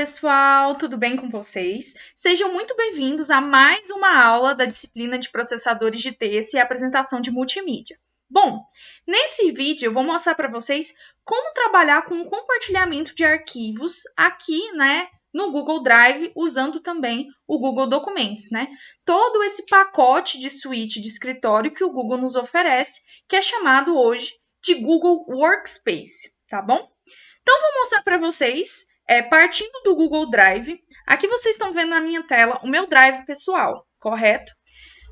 pessoal, tudo bem com vocês? Sejam muito bem-vindos a mais uma aula da disciplina de processadores de texto e apresentação de multimídia. Bom, nesse vídeo eu vou mostrar para vocês como trabalhar com o compartilhamento de arquivos aqui, no Google Drive, usando também o Google Documentos, Todo esse pacote de suíte de escritório que o Google nos oferece, que é chamado hoje de Google Workspace, tá bom? Então, vou mostrar para vocês, partindo do Google Drive. Aqui vocês estão vendo na minha tela o meu Drive pessoal, correto?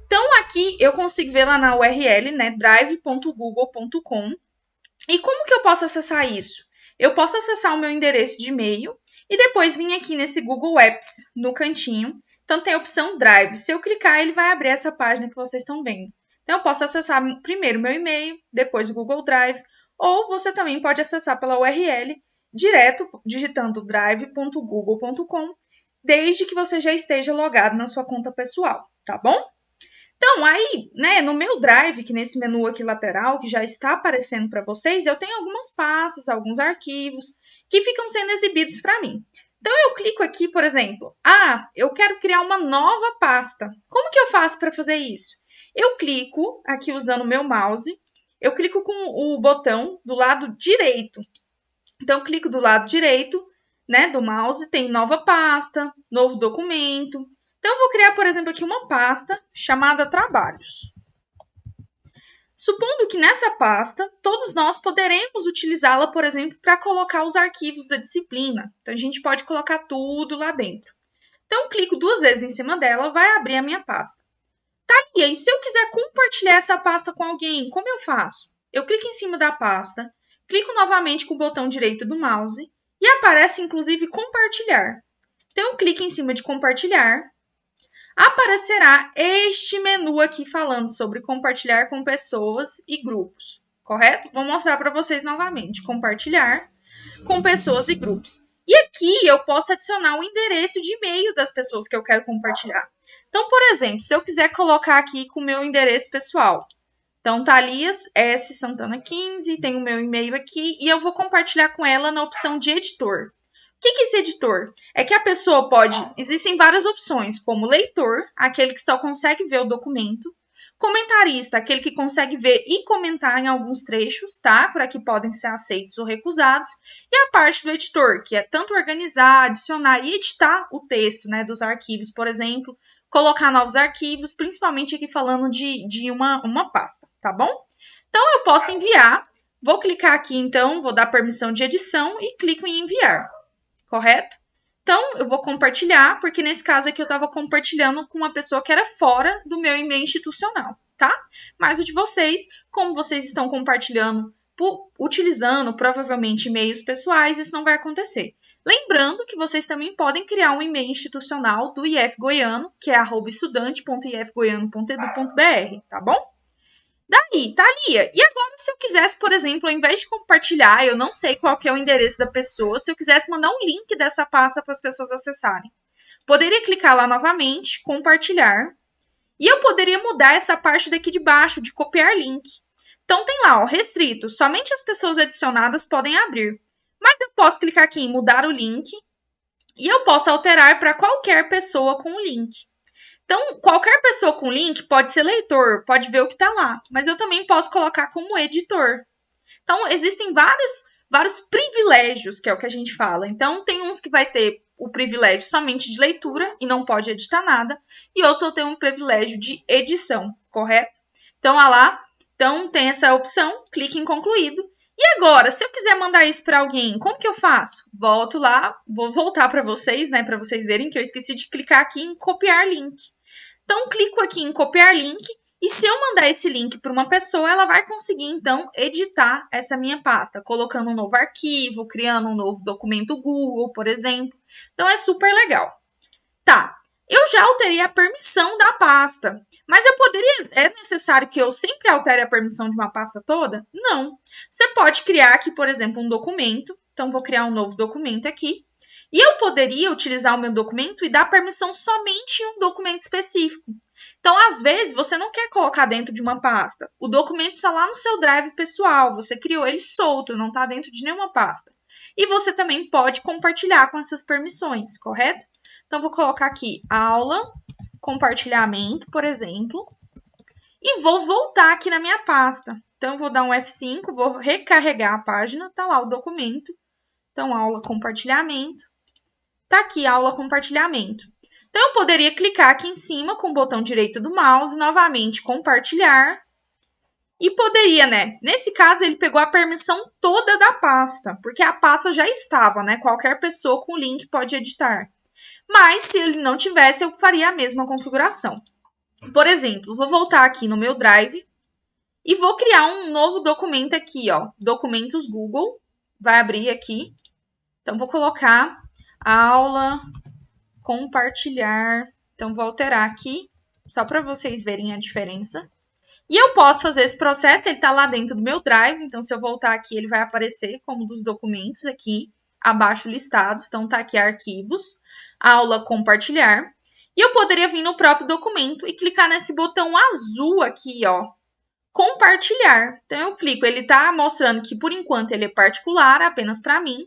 Então, aqui eu consigo ver lá na URL, drive.google.com. E como que eu posso acessar isso? Eu posso acessar o meu endereço de e-mail e depois vir aqui nesse Google Apps, no cantinho. Então, tem a opção Drive. Se eu clicar, ele vai abrir essa página que vocês estão vendo. Então, eu posso acessar primeiro o meu e-mail, depois o Google Drive, ou você também pode acessar pela URL direto, digitando drive.google.com, desde que você já esteja logado na sua conta pessoal, tá bom? Então, aí, no meu Drive, que nesse menu aqui lateral, que já está aparecendo para vocês, eu tenho algumas pastas, alguns arquivos, que ficam sendo exibidos para mim. Então, eu clico aqui, por exemplo, eu quero criar uma nova pasta. Como que eu faço para fazer isso? Eu clico aqui usando o meu mouse, eu clico com o botão do lado direito. Então, eu clico do lado direito, do mouse, tem nova pasta, novo documento. Então, eu vou criar, por exemplo, aqui uma pasta chamada Trabalhos. Supondo que nessa pasta, todos nós poderemos utilizá-la, por exemplo, para colocar os arquivos da disciplina. Então, a gente pode colocar tudo lá dentro. Então, eu clico 2 vezes em cima dela, vai abrir a minha pasta. Tá, e aí, se eu quiser compartilhar essa pasta com alguém, como eu faço? Eu clico em cima da pasta, clico novamente com o botão direito do mouse e aparece, inclusive, compartilhar. Então, eu clico em cima de compartilhar. Aparecerá este menu aqui falando sobre compartilhar com pessoas e grupos, correto? Vou mostrar para vocês novamente. Compartilhar com pessoas e grupos. E aqui eu posso adicionar o endereço de e-mail das pessoas que eu quero compartilhar. Então, por exemplo, se eu quiser colocar aqui com o meu endereço pessoal. Então, Thalias S. Santana 15, tem o meu e-mail aqui e eu vou compartilhar com ela na opção de editor. O que é esse editor? É que a pessoa existem várias opções, como leitor, aquele que só consegue ver o documento, comentarista, aquele que consegue ver e comentar em alguns trechos, tá? Para que podem ser aceitos ou recusados, e a parte do editor, que é tanto organizar, adicionar e editar o texto, dos arquivos, por exemplo, colocar novos arquivos, principalmente aqui falando de uma pasta, tá bom? Então, eu posso enviar, vou clicar aqui então, vou dar permissão de edição e clico em enviar. Correto? Então, eu vou compartilhar, porque nesse caso aqui eu estava compartilhando com uma pessoa que era fora do meu e-mail institucional, tá? Mas o de vocês, como vocês estão compartilhando, utilizando provavelmente e-mails pessoais, isso não vai acontecer. Lembrando que vocês também podem criar um e-mail institucional do IF Goiano, que é @estudante.ifgoiano.edu.br, tá bom? Daí, Thalia, e agora se eu quisesse, por exemplo, ao invés de compartilhar, eu não sei qual que é o endereço da pessoa, se eu quisesse mandar um link dessa pasta para as pessoas acessarem. Poderia clicar lá novamente, compartilhar, e eu poderia mudar essa parte daqui de baixo, de copiar link. Então tem lá, restrito, somente as pessoas adicionadas podem abrir. Mas eu posso clicar aqui em mudar o link, e eu posso alterar para qualquer pessoa com o link. Então, qualquer pessoa com link pode ser leitor, pode ver o que está lá, mas eu também posso colocar como editor. Então, existem vários privilégios, que é o que a gente fala. Então, tem uns que vai ter o privilégio somente de leitura e não pode editar nada, e outros eu tenho um privilégio de edição, correto? Então, então tem essa opção, clique em concluído. E agora, se eu quiser mandar isso para alguém, como que eu faço? Volto lá, vou voltar para vocês, para vocês verem que eu esqueci de clicar aqui em copiar link. Então, clico aqui em copiar link e se eu mandar esse link para uma pessoa, ela vai conseguir, então, editar essa minha pasta, colocando um novo arquivo, criando um novo documento Google, por exemplo. Então, é super legal. Tá, eu já alterei a permissão da pasta, mas é necessário que eu sempre altere a permissão de uma pasta toda? Não. Você pode criar aqui, por exemplo, um documento. Então, vou criar um novo documento aqui. E eu poderia utilizar o meu documento e dar permissão somente em um documento específico. Então, às vezes, você não quer colocar dentro de uma pasta. O documento está lá no seu Drive pessoal, você criou ele solto, não está dentro de nenhuma pasta. E você também pode compartilhar com essas permissões, correto? Então, vou colocar aqui aula, compartilhamento, por exemplo, e vou voltar aqui na minha pasta. Então, eu vou dar um F5, vou recarregar a página, tá lá o documento. Então, aula, compartilhamento. Tá aqui, aula, compartilhamento. Então, eu poderia clicar aqui em cima com o botão direito do mouse, novamente compartilhar. E poderia, né? Nesse caso, ele pegou a permissão toda da pasta, porque a pasta já estava, né? Qualquer pessoa com o link pode editar. Mas, se ele não tivesse, eu faria a mesma configuração. Por exemplo, vou voltar aqui no meu Drive e vou criar um novo documento aqui, ó. Documentos Google. Vai abrir aqui. Então, vou colocar aula, compartilhar. Então, vou alterar aqui, só para vocês verem a diferença. E eu posso fazer esse processo, ele está lá dentro do meu Drive. Então, se eu voltar aqui, ele vai aparecer como dos documentos aqui, abaixo listados. Então, tá aqui arquivos, aula, compartilhar. E eu poderia vir no próprio documento e clicar nesse botão azul aqui, ó, compartilhar. Então, eu clico, ele está mostrando que, por enquanto, ele é particular, apenas para mim.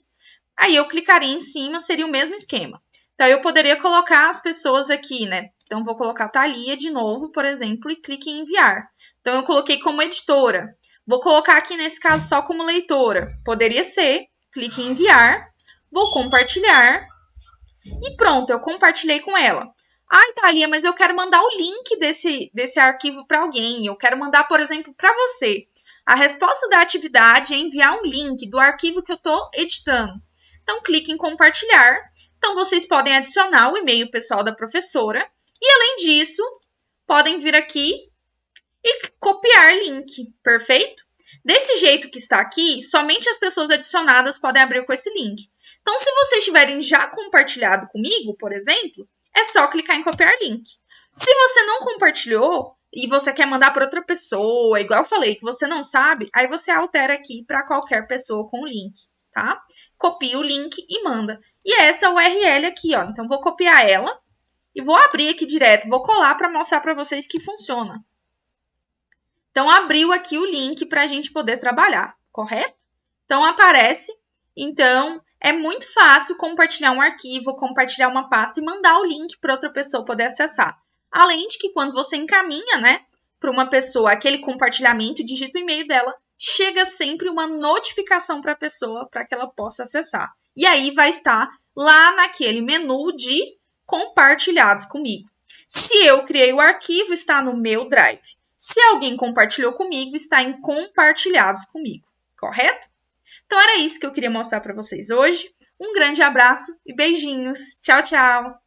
Aí, eu clicaria em cima, seria o mesmo esquema. Então, eu poderia colocar as pessoas aqui, né? Então, vou colocar Thalia de novo, por exemplo, e clique em enviar. Então, eu coloquei como editora. Vou colocar aqui, nesse caso, só como leitora. Poderia ser, clique em enviar, vou compartilhar e pronto, eu compartilhei com ela. Ai, Thalia, mas eu quero mandar o link desse arquivo para alguém. Eu quero mandar, por exemplo, para você. A resposta da atividade é enviar um link do arquivo que eu estou editando. Então, clique em compartilhar. Então, vocês podem adicionar o e-mail pessoal da professora. E, além disso, podem vir aqui e copiar link, perfeito? Desse jeito que está aqui, somente as pessoas adicionadas podem abrir com esse link. Então, se vocês tiverem já compartilhado comigo, por exemplo, é só clicar em copiar link. Se você não compartilhou e você quer mandar para outra pessoa, igual eu falei, que você não sabe, aí você altera aqui para qualquer pessoa com o link, tá? Copia o link e manda. E essa é a URL aqui, ó. Então, vou copiar ela e vou abrir aqui direto. Vou colar para mostrar para vocês que funciona. Então, abriu aqui o link para a gente poder trabalhar, correto? Então, aparece. Então, é muito fácil compartilhar um arquivo, compartilhar uma pasta e mandar o link para outra pessoa poder acessar. Além de que, quando você encaminha, né, para uma pessoa aquele compartilhamento, digita o e-mail dela, chega sempre uma notificação para a pessoa para que ela possa acessar. E aí vai estar lá naquele menu de compartilhados comigo. Se eu criei o arquivo, está no meu Drive. Se alguém compartilhou comigo, está em compartilhados comigo, correto? Então, era isso que eu queria mostrar para vocês hoje. Um grande abraço e beijinhos. Tchau, tchau!